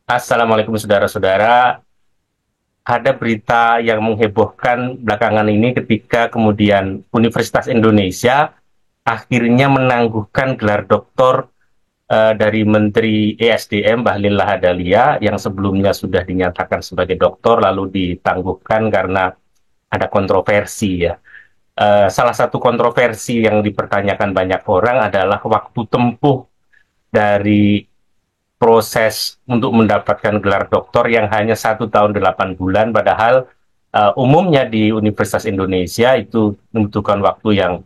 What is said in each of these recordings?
Assalamualaikum saudara-saudara. Ada berita yang menghebohkan belakangan ini ketika kemudian Universitas Indonesia akhirnya menangguhkan gelar doktor dari Menteri ESDM Bahlil Lahadalia yang sebelumnya sudah dinyatakan sebagai doktor lalu ditangguhkan karena ada kontroversi ya. Salah satu kontroversi yang dipertanyakan banyak orang adalah waktu tempuh dari proses untuk mendapatkan gelar doktor yang hanya 1 tahun 8 bulan, padahal umumnya di Universitas Indonesia itu membutuhkan waktu yang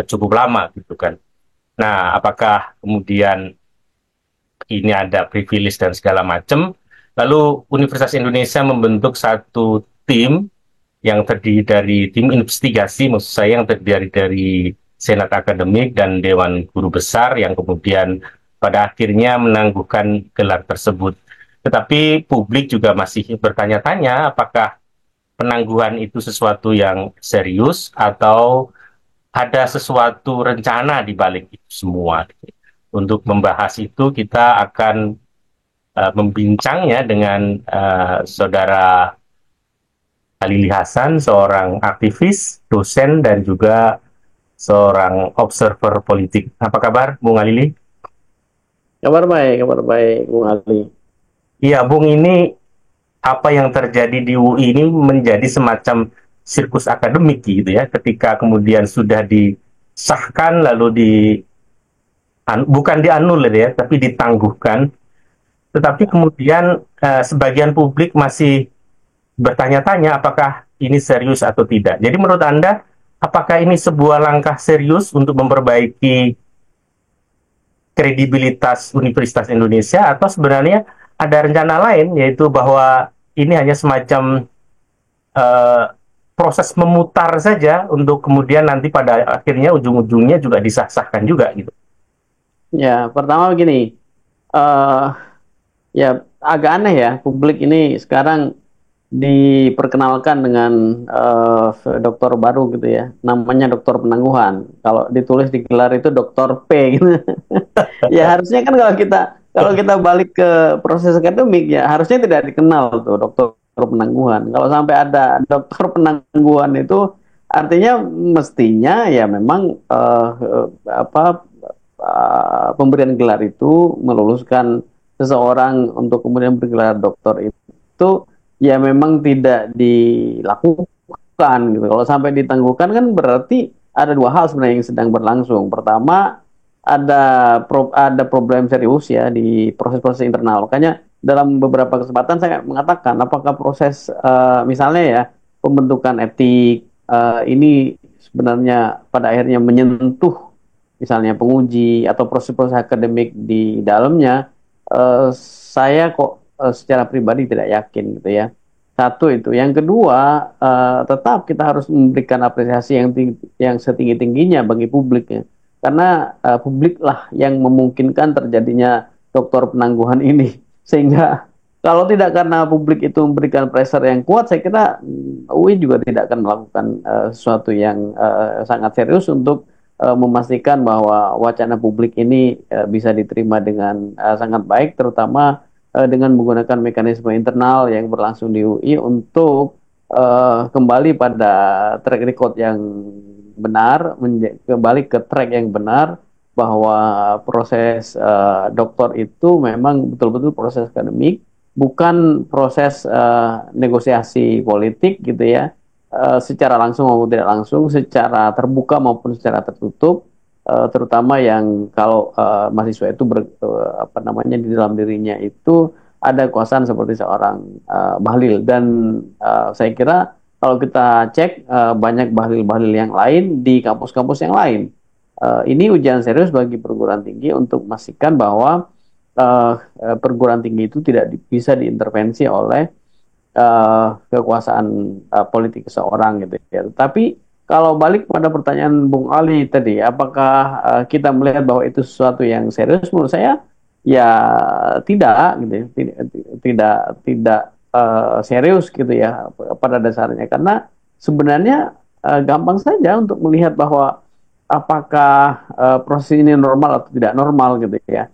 cukup lama gitu kan. Nah, apakah kemudian ini ada privilege dan segala macam? Lalu Universitas Indonesia membentuk satu tim yang terdiri dari tim investigasi, maksud saya yang terdiri dari Senat Akademik dan Dewan Guru Besar yang kemudian pada akhirnya menangguhkan gelar tersebut. Tetapi publik juga masih bertanya-tanya apakah penangguhan itu sesuatu yang serius atau ada sesuatu rencana di balik itu semua. Untuk membahas itu kita akan membincangnya dengan saudara Halili Hasan, seorang aktivis, dosen, dan juga seorang observer politik. Apa kabar, Bung Halili? Kabar baik, Bung Ali. Iya, Bung, ini apa yang terjadi di UI ini menjadi semacam sirkus akademik gitu ya, ketika kemudian sudah disahkan lalu bukan dianulir ya, tapi ditangguhkan. Tetapi Ya, kemudian sebagian publik masih bertanya-tanya apakah ini serius atau tidak. Jadi menurut Anda, apakah ini sebuah langkah serius untuk memperbaiki kredibilitas Universitas Indonesia atau sebenarnya ada rencana lain, yaitu bahwa ini hanya semacam eh, proses memutar saja untuk kemudian nanti pada akhirnya ujung-ujungnya juga disah-sahkan juga gitu. pertama begini, eh ya agak aneh ya, publik ini sekarang diperkenalkan dengan dokter baru gitu ya, namanya dokter penangguhan. Kalau ditulis di gelar itu dokter P gitu. Ya harusnya kan kalau kita balik ke proses akademik ya harusnya tidak dikenal tuh dokter penangguhan. Kalau sampai ada dokter penangguhan itu artinya mestinya ya memang apa pemberian gelar itu meluluskan seseorang untuk kemudian bergelar doktor itu ya memang tidak dilakukan gitu. Kalau sampai ditangguhkan kan berarti ada dua hal sebenarnya yang sedang berlangsung. Pertama, ada problem serius ya di proses-proses internal. Makanya dalam beberapa kesempatan saya mengatakan apakah proses misalnya ya pembentukan etik ini sebenarnya pada akhirnya menyentuh misalnya penguji atau proses-proses akademik di dalamnya, saya kok secara pribadi tidak yakin gitu ya. Satu itu. Yang kedua, tetap kita harus memberikan apresiasi yang setinggi-tingginya bagi publik ya. Karena publik lah yang memungkinkan terjadinya doktor penangguhan ini. Sehingga kalau tidak karena publik itu memberikan pressure yang kuat, saya kira UI juga tidak akan melakukan sesuatu yang sangat serius untuk memastikan bahwa wacana publik ini bisa diterima dengan sangat baik, terutama dengan menggunakan mekanisme internal yang berlangsung di UI untuk kembali pada track record yang benar, kembali ke track yang benar bahwa proses doktor itu memang betul-betul proses akademik, bukan proses negosiasi politik gitu ya, secara langsung maupun tidak langsung, secara terbuka maupun secara tertutup, terutama yang kalau mahasiswa itu apa namanya di dalam dirinya itu ada kekuasaan seperti seorang Bahlil dan saya kira kalau kita cek banyak bahlil-bahlil yang lain di kampus-kampus yang lain. Ini ujian serius bagi perguruan tinggi untuk memastikan bahwa perguruan tinggi itu tidak bisa diintervensi oleh kekuasaan politik seseorang gitu ya. Tapi kalau balik pada pertanyaan Bung Ali tadi, apakah kita melihat bahwa itu sesuatu yang serius? Menurut saya ya tidak gitu ya. Tidak serius gitu ya pada dasarnya karena sebenarnya gampang saja untuk melihat bahwa apakah proses ini normal atau tidak normal gitu ya.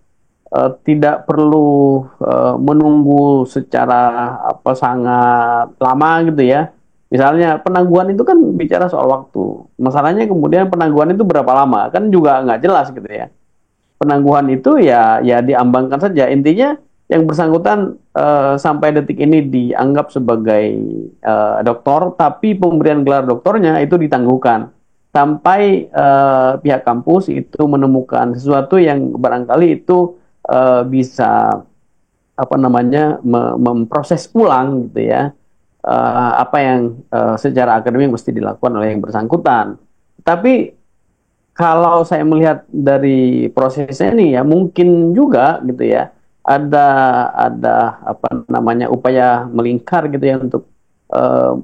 tidak perlu menunggu secara apa sangat lama gitu ya. Misalnya penangguhan itu kan bicara soal waktu. Masalahnya kemudian penangguhan itu berapa lama kan juga nggak jelas gitu ya. Penangguhan itu ya diambangkan saja. Intinya yang bersangkutan sampai detik ini dianggap sebagai doktor, tapi pemberian gelar doktornya itu ditangguhkan sampai pihak kampus itu menemukan sesuatu yang barangkali itu bisa apa namanya memproses ulang gitu ya apa yang secara akademik mesti dilakukan oleh yang bersangkutan. Tapi kalau saya melihat dari prosesnya ini ya mungkin juga gitu ya ada apa namanya upaya melingkar gitu ya untuk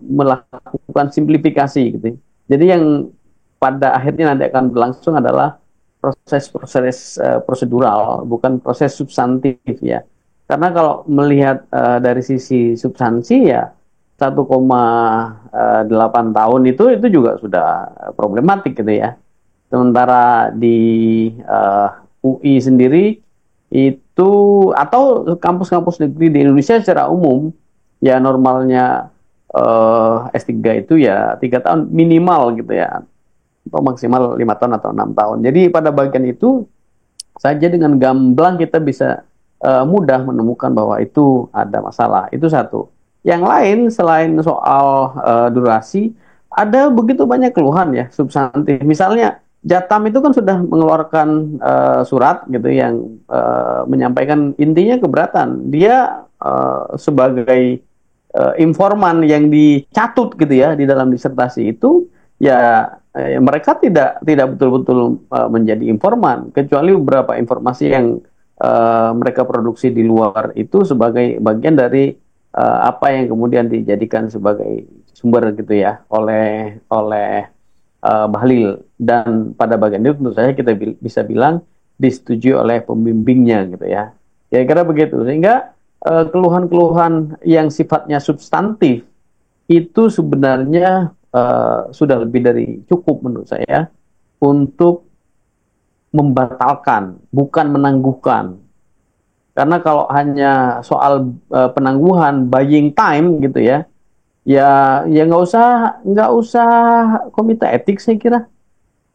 melakukan simplifikasi gitu. Jadi yang pada akhirnya nanti akan berlangsung adalah proses-proses prosedural bukan proses substantif ya. Karena kalau melihat dari sisi substansi ya 1,8 tahun itu juga sudah problematik gitu ya. Sementara di UI sendiri itu atau kampus-kampus negeri di Indonesia secara umum ya normalnya S3 itu ya 3 tahun minimal gitu ya atau maksimal 5 tahun atau 6 tahun. Jadi pada bagian itu saja dengan gamblang kita bisa mudah menemukan bahwa itu ada masalah. Itu satu. Yang lain selain soal durasi, ada begitu banyak keluhan ya substantif. Misalnya Jatam itu kan sudah mengeluarkan surat gitu yang menyampaikan intinya keberatan. Dia sebagai informan yang dicatut gitu ya di dalam disertasi itu ya mereka tidak betul-betul menjadi informan kecuali beberapa informasi yang mereka produksi di luar itu sebagai bagian dari apa yang kemudian dijadikan sebagai sumber gitu ya oleh Bahlil dan pada bagian itu tentu saja kita bisa bilang disetujui oleh pembimbingnya gitu ya kira-kira begitu sehingga keluhan-keluhan yang sifatnya substantif itu sebenarnya sudah lebih dari cukup menurut saya untuk membatalkan, bukan menangguhkan. Karena kalau hanya soal penangguhan, buying time gitu ya, ya nggak usah komite etik saya kira.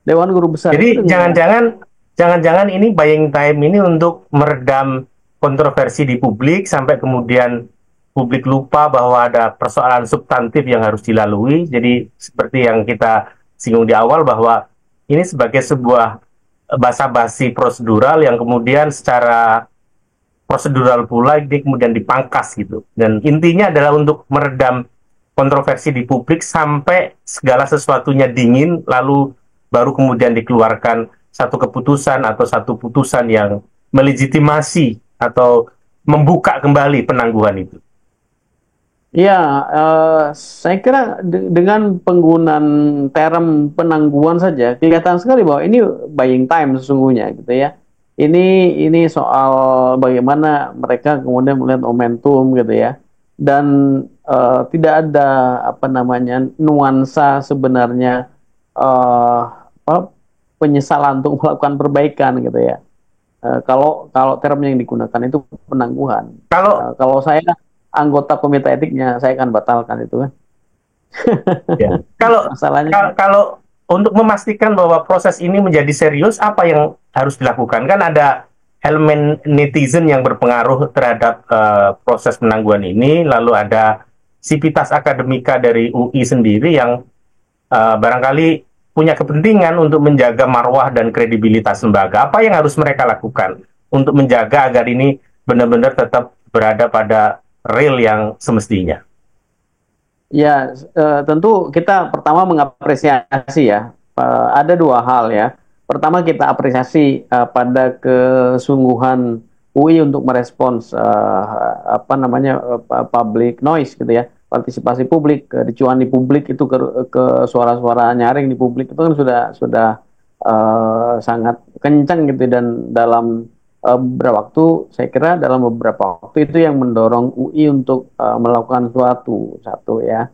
Dewan Guru Besar itu Jadi dengan jangan-jangan ini buying time ini untuk meredam kontroversi di publik sampai kemudian publik lupa bahwa ada persoalan substantif yang harus dilalui. Jadi seperti yang kita singgung di awal bahwa ini sebagai sebuah basa-basi prosedural yang kemudian secara prosedural pula ini kemudian dipangkas gitu. Dan intinya adalah untuk meredam kontroversi di publik sampai segala sesuatunya dingin lalu baru kemudian dikeluarkan satu keputusan atau satu putusan yang melegitimasi atau membuka kembali penangguhan itu. ya saya kira dengan penggunaan term penangguhan saja kelihatan sekali bahwa ini buying time sesungguhnya gitu ya. Ini soal bagaimana mereka kemudian melihat momentum gitu ya. Dan tidak ada apa namanya nuansa sebenarnya apa, penyesalan untuk melakukan perbaikan gitu ya. Kalau kalau term yang digunakan itu penangguhan. Kalau Kalau saya anggota komite etiknya, saya akan batalkan itu kan. ya, kalau Masalahnya kalau untuk memastikan bahwa proses ini menjadi serius, apa yang harus dilakukan? Kan ada elemen netizen yang berpengaruh terhadap proses penangguhan ini, lalu ada sivitas akademika dari UI sendiri yang barangkali punya kepentingan untuk menjaga marwah dan kredibilitas lembaga. Apa yang harus mereka lakukan untuk menjaga agar ini benar-benar tetap berada pada real yang semestinya? ya tentu kita pertama mengapresiasi ya. Ada dua hal ya. Pertama kita apresiasi pada kesungguhan UI untuk merespons apa namanya public noise gitu ya, partisipasi publik, kericuan di publik itu ke suara-suara nyaring di publik itu kan sudah sangat kencang gitu dan dalam beberapa waktu saya kira dalam beberapa waktu itu yang mendorong UI untuk melakukan suatu satu ya.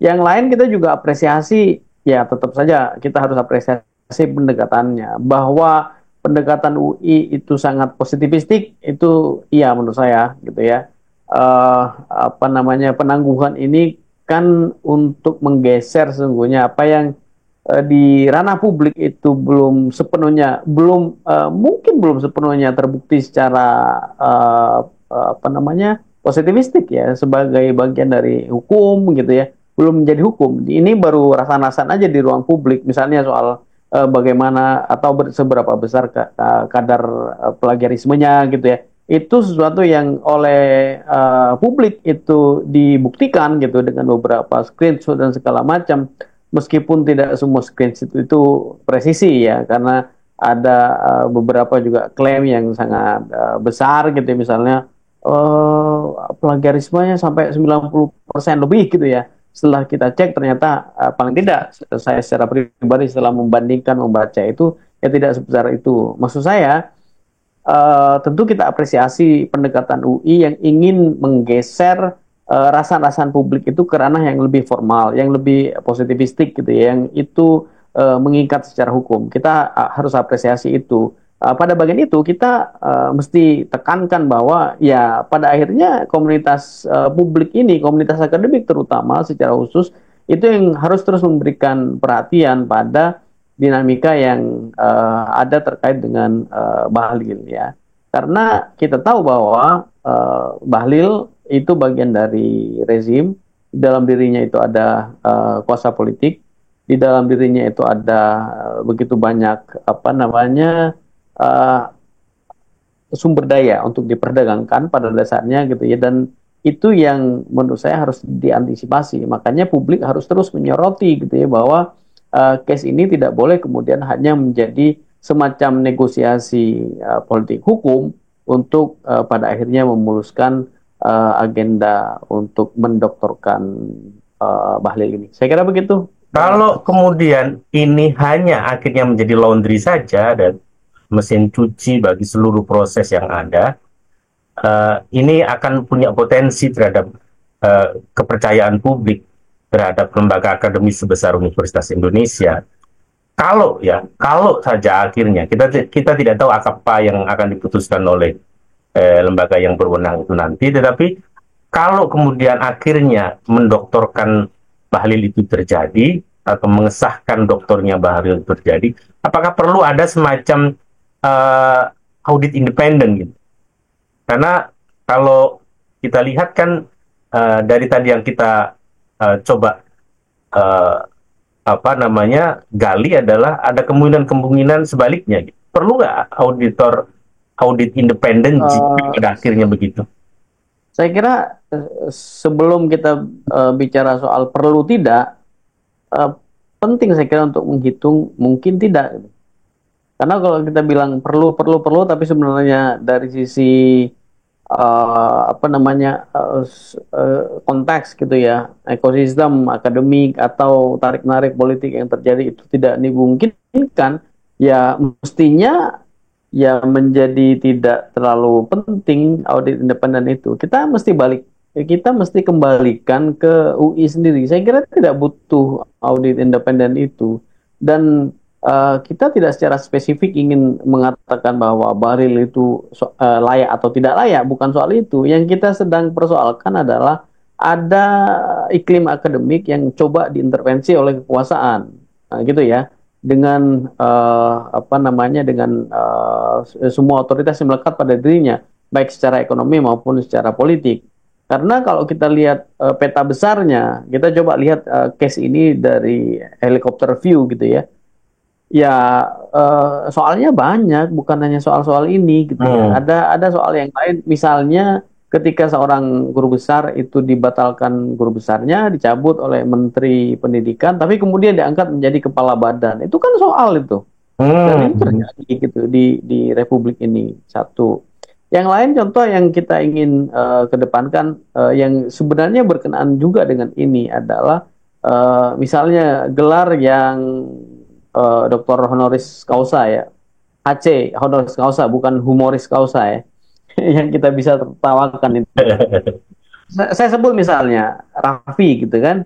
Yang lain kita juga apresiasi ya tetap saja kita harus apresiasi pendekatannya bahwa pendekatan UI itu sangat positivistik, itu iya menurut saya gitu ya. Apa namanya, penangguhan ini kan untuk menggeser sesungguhnya apa yang di ranah publik itu belum sepenuhnya, mungkin belum sepenuhnya terbukti secara uh, apa namanya, positivistik ya, sebagai bagian dari hukum gitu ya, belum menjadi hukum. Ini baru rasa-rasan aja di ruang publik, misalnya soal bagaimana atau seberapa besar kadar plagiarismenya gitu ya. Itu sesuatu yang oleh publik itu dibuktikan gitu dengan beberapa screenshot dan segala macam, meskipun tidak semua screenshot itu presisi ya, karena ada beberapa juga klaim yang sangat besar gitu ya, misalnya plagiarismenya sampai 90% lebih gitu ya. Setelah kita cek ternyata paling tidak saya secara pribadi setelah membandingkan membaca itu, ya tidak sebesar itu. Maksud saya tentu kita apresiasi pendekatan UI yang ingin menggeser rasa-rasan publik itu ke ranah yang lebih formal, yang lebih positivistik gitu ya, yang itu mengikat secara hukum. Kita harus apresiasi itu. Pada bagian itu kita mesti tekankan bahwa ya pada akhirnya komunitas publik ini, komunitas akademik terutama secara khusus, itu yang harus terus memberikan perhatian pada dinamika yang ada terkait dengan Bahlil ya. Karena kita tahu bahwa Bahlil itu bagian dari rezim, di dalam dirinya itu ada kuasa politik, di dalam dirinya itu ada begitu banyak apa namanya uh, sumber daya untuk diperdagangkan pada dasarnya gitu ya, dan itu yang menurut saya harus diantisipasi. Makanya publik harus terus menyoroti gitu ya, bahwa case ini tidak boleh kemudian hanya menjadi semacam negosiasi politik hukum untuk pada akhirnya memuluskan agenda untuk mendoktorkan Bahlil ini. Saya kira begitu, Bang Kalau Mas. kemudian ini hanya akhirnya menjadi laundry saja dan mesin cuci bagi seluruh proses yang ada, ini akan punya potensi terhadap kepercayaan publik terhadap lembaga akademis sebesar Universitas Indonesia. Kalau saja akhirnya kita tidak tahu apa yang akan diputuskan oleh lembaga yang berwenang itu nanti, tetapi kalau kemudian akhirnya mendoktorkan Bahlil itu terjadi atau mengesahkan doktornya Bahlil itu terjadi, apakah perlu ada semacam uh, audit independen gitu? Karena kalau kita lihat kan dari tadi yang kita coba uh, apa namanya gali adalah ada kemungkinan-kemungkinan sebaliknya. Gitu. Perlu nggak audit independen jika Uh, pada akhirnya begitu? saya kira sebelum kita bicara soal perlu tidak, eh, penting saya kira untuk menghitung mungkin tidak. Karena kalau kita bilang perlu, perlu, perlu, tapi sebenarnya dari sisi apa namanya konteks gitu ya, ekosistem akademik atau tarik-narik politik yang terjadi itu tidak dimungkinkan, ya mestinya ya menjadi tidak terlalu penting audit independen itu. Kita mesti kembalikan ke UI sendiri. Saya kira tidak butuh audit independen itu. Dan kita tidak secara spesifik ingin mengatakan bahwa Bahlil itu layak atau tidak layak, bukan soal itu. Yang kita sedang persoalkan adalah ada iklim akademik yang coba diintervensi oleh kekuasaan, gitu ya, dengan apa namanya, dengan semua otoritas yang melekat pada dirinya, baik secara ekonomi maupun secara politik. Karena kalau kita lihat peta besarnya, kita coba lihat case ini dari helikopter view gitu ya. Ya, soalnya banyak, bukan hanya soal-soal ini gitu ya. Hmm. Ada soal yang lain, misalnya ketika seorang guru besar itu dibatalkan guru besarnya, dicabut oleh Menteri Pendidikan, tapi kemudian diangkat menjadi kepala badan. Itu kan soal itu. Dan itu Hmm. terjadi gitu di Republik ini. Satu. Yang lain contoh yang kita ingin kedepankan, yang sebenarnya berkenaan juga dengan ini adalah misalnya gelar yang Doktor Honoris Causa ya, HC Honoris Causa, bukan Humoris Causa ya, yang kita bisa tertawakan itu. Saya sebut misalnya Raffi gitu kan,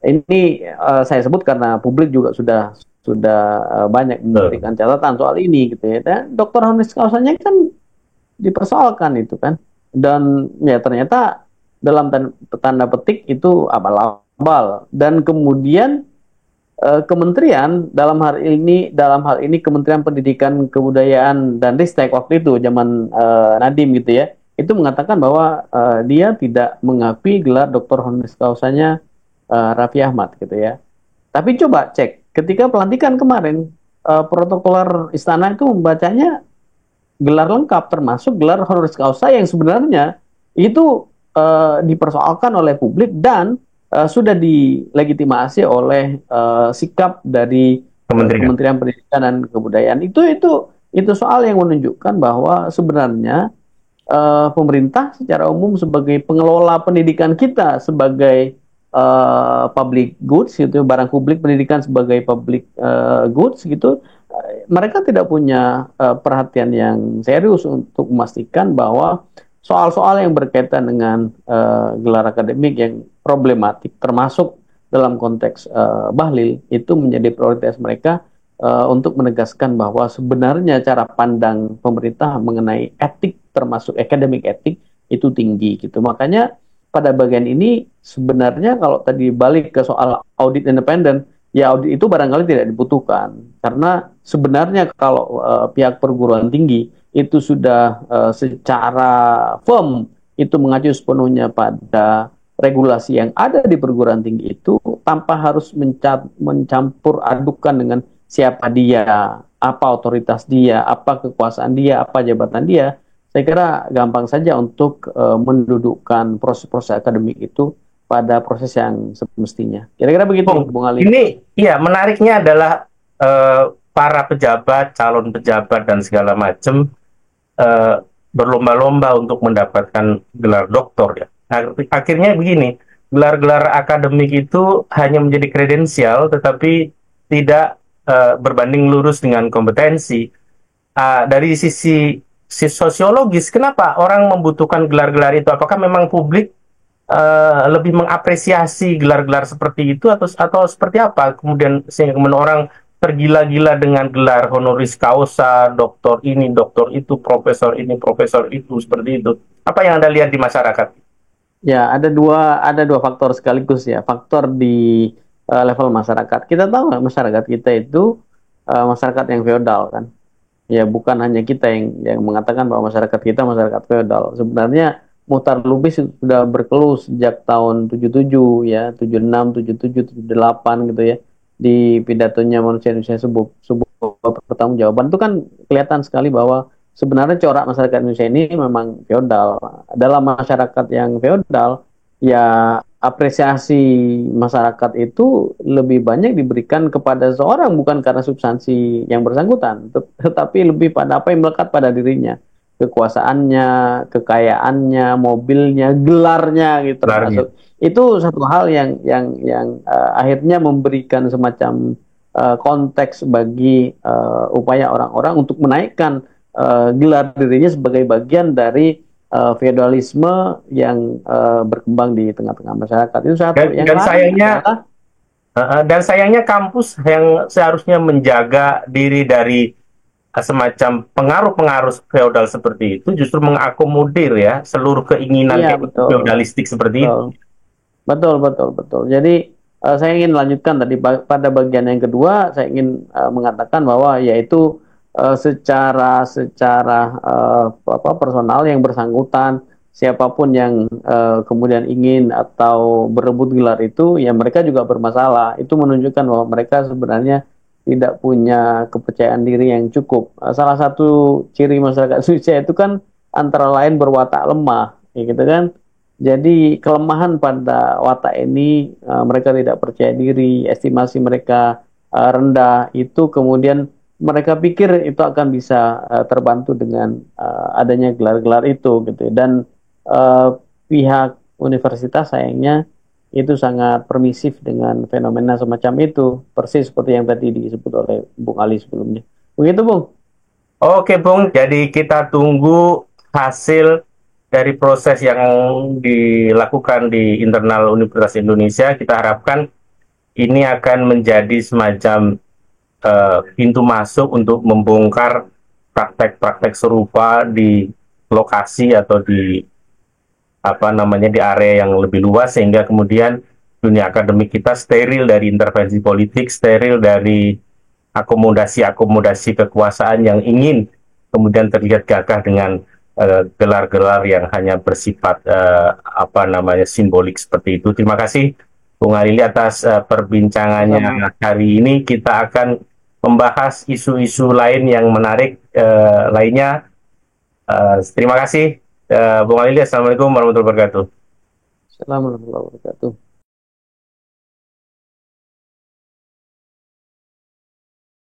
ini saya sebut karena publik juga sudah sudah banyak Betul. memberikan catatan soal ini gitu ya. Dan dokter honoris causanya kan dipersoalkan itu kan. Dan ya ternyata dalam tanda petik itu abal-abal. Dan kemudian kementerian dalam hal ini Kementerian Pendidikan Kebudayaan dan Ristek waktu itu zaman Nadiem gitu ya, itu mengatakan bahwa dia tidak mengakui gelar doktor honoris causanya Raffi Ahmad gitu ya. Tapi coba cek ketika pelantikan kemarin, protokoler istana itu membacanya gelar lengkap termasuk gelar honoris causa yang sebenarnya itu dipersoalkan oleh publik dan sudah dilegitimasi oleh sikap dari Kementerian. Kementerian Pendidikan dan Kebudayaan. Itu soal yang menunjukkan bahwa sebenarnya pemerintah secara umum sebagai pengelola pendidikan kita sebagai public goods gitu, barang publik pendidikan sebagai public goods gitu, mereka tidak punya perhatian yang serius untuk memastikan bahwa soal-soal yang berkaitan dengan gelar akademik yang problematik termasuk dalam konteks bahlil itu menjadi prioritas mereka untuk menegaskan bahwa sebenarnya cara pandang pemerintah mengenai etik termasuk akademik etik itu tinggi gitu. Makanya pada bagian ini sebenarnya kalau tadi balik ke soal audit independen, ya audit itu barangkali tidak dibutuhkan karena sebenarnya kalau pihak perguruan tinggi itu sudah secara firm itu mengacu sepenuhnya pada regulasi yang ada di perguruan tinggi itu tanpa harus mencampur adukan dengan siapa dia, apa otoritas dia, apa kekuasaan dia, apa jabatan dia. Saya kira gampang saja untuk mendudukkan proses-proses akademik itu pada proses yang semestinya. Kira-kira begitu, Bung, Bung Ali. ini ya menariknya adalah para pejabat, calon pejabat dan segala macam eh, berlomba-lomba untuk mendapatkan gelar doktor ya. Nah, akhirnya begini, gelar-gelar akademik itu hanya menjadi kredensial, tetapi tidak berbanding lurus dengan kompetensi. Dari sisi sosiologis, kenapa orang membutuhkan gelar-gelar itu? Apakah memang publik lebih mengapresiasi gelar-gelar seperti itu atau seperti apa? Kemudian sehingga kemudian orang tergila-gila dengan gelar honoris causa, doktor ini, doktor itu, profesor itu, seperti itu. Apa yang Anda lihat di masyarakat? Ya, ada dua faktor sekaligus ya. Faktor di level masyarakat. Kita tahu nggak masyarakat kita itu masyarakat yang feodal kan. Ya, bukan hanya kita yang mengatakan bahwa masyarakat kita masyarakat feodal. Sebenarnya Muhtar Lubis sudah berkeluh sejak tahun 77 ya, 76, 77, 78 gitu ya. Di pidatonya Manusia Indonesia sebuah pertanggungjawaban itu kan kelihatan sekali bahwa sebenarnya corak masyarakat Indonesia ini memang feodal. Dalam masyarakat yang feodal, ya apresiasi masyarakat itu lebih banyak diberikan kepada seorang bukan karena substansi yang bersangkutan, tetapi lebih pada apa yang melekat pada dirinya, kekuasaannya, kekayaannya, mobilnya, gelarnya gitu Gelarnya. termasuk. Itu satu hal yang akhirnya memberikan semacam konteks bagi upaya orang-orang untuk menaikkan gelar dirinya sebagai bagian dari feodalisme yang berkembang di tengah-tengah masyarakat. Itu satu. Dan, Yang dan lain sayangnya adalah dan sayangnya kampus yang seharusnya menjaga diri dari semacam pengaruh-pengaruh feodal seperti itu justru mengakomodir ya seluruh keinginan iya kayak betul, feodalistik seperti betul, itu. betul, betul, betul. Jadi saya ingin lanjutkan tadi pada bagian yang kedua, saya ingin mengatakan bahwa yaitu secara apa personal yang bersangkutan siapapun yang kemudian ingin atau berebut gelar itu ya mereka juga bermasalah. Itu menunjukkan bahwa mereka sebenarnya tidak punya kepercayaan diri yang cukup. Salah satu ciri masyarakat Indonesia itu kan antara lain berwatak lemah, ya gitu kan. Jadi kelemahan pada watak ini mereka tidak percaya diri, estimasi mereka rendah. Itu kemudian mereka pikir itu akan bisa terbantu dengan adanya gelar-gelar itu gitu. Dan pihak universitas sayangnya itu sangat permisif dengan fenomena semacam itu, persis seperti yang tadi disebut oleh Bung Ali sebelumnya. Begitu, Bung. Oke, Bung. Jadi kita tunggu hasil dari proses yang dilakukan di internal Universitas Indonesia. Kita harapkan ini akan menjadi semacam pintu masuk untuk membongkar praktek-praktek serupa di lokasi atau di apa namanya di area yang lebih luas, sehingga kemudian dunia akademik kita steril dari intervensi politik, steril dari akomodasi-akomodasi kekuasaan yang ingin kemudian terlihat gagah dengan gelar-gelar yang hanya bersifat apa namanya simbolik seperti itu. Terima kasih Bung Alili atas Sama. perbincangannya hari ini. Kita akan membahas isu-isu lain yang menarik lainnya. Terima kasih Bung Alili. Assalamualaikum warahmatullahi wabarakatuh. Assalamualaikum warahmatullahi wabarakatuh.